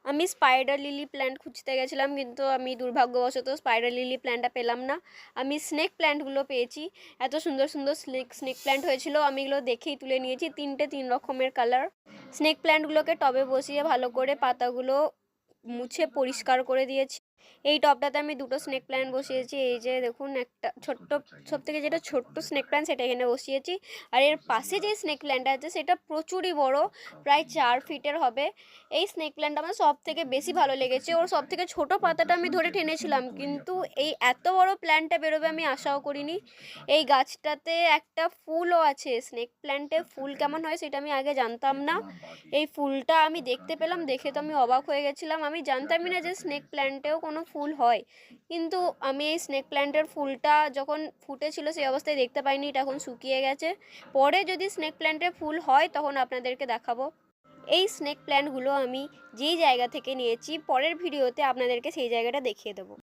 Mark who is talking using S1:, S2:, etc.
S1: আমি spider lily plant খুঁজতে গেছিলাম, কিন্তু আমি দুর্ভাগ্যবশত স্পাইডার লিলি প্ল্যান্টটা পেলাম না। আমি স্নেক প্ল্যান্টগুলো পেয়েছি। এত সুন্দর সুন্দর স্নেক প্ল্যান্ট হয়েছিল, আমি এগুলো দেখেই তুলে নিয়েছি। 3 রকমের কালার। স্নেক প্ল্যান্টগুলোকে টবে বসিয়ে ভালো করে পাতাগুলো মুছে পরিষ্কার করে দিয়েছি। এই টবটাতে আমি 2টো স্নেক প্ল্যান্ট বসিয়েছি। এই যে দেখুন, একটা ছোট্ট, সব থেকে যেটা ছোট্ট স্নেক প্ল্যান্ট সেটা এখানে বসিয়েছি। আর এর পাশে যে স্নেক প্ল্যান্টটা আছে সেটা প্রচুরই বড়, প্রায় 4 ফিটের হবে। এই স্নেক প্ল্যান্ট আমার সব থেকে বেশি ভালো লেগেছে। ওর সব থেকে ছোট পাতাটা আমি ধরে টেনেছিলাম, কিন্তু এই এত বড় প্ল্যান্টটা বেরোবে আমি আশাও করিনি। এই গাছটাতে একটা ফুলও আছে। স্নেক প্ল্যান্টে ফুল কেমন হয় সেটা আমি আগে জানতাম না। এই ফুলটা আমি দেখতে পেলাম, দেখে তো আমি অবাক হয়ে গেছিলাম। আমি জানতামই না যে স্নেক প্ল্যান্টেও কোনো ফুল হয়। কিন্তু আমি এই স্নেক প্ল্যান্টের ফুলটা যখন ফুটেছিল সেই অবস্থায় দেখতে পাইনি, এটা এখন শুকিয়ে গেছে। পরে যদি স্নেক প্ল্যান্টের ফুল হয় তখন আপনাদেরকে দেখাবো। এই স্নেক প্ল্যান্টগুলো আমি যেই জায়গা থেকে নিয়েছি, পরের ভিডিওতে আপনাদেরকে সেই জায়গাটা দেখিয়ে দেবো।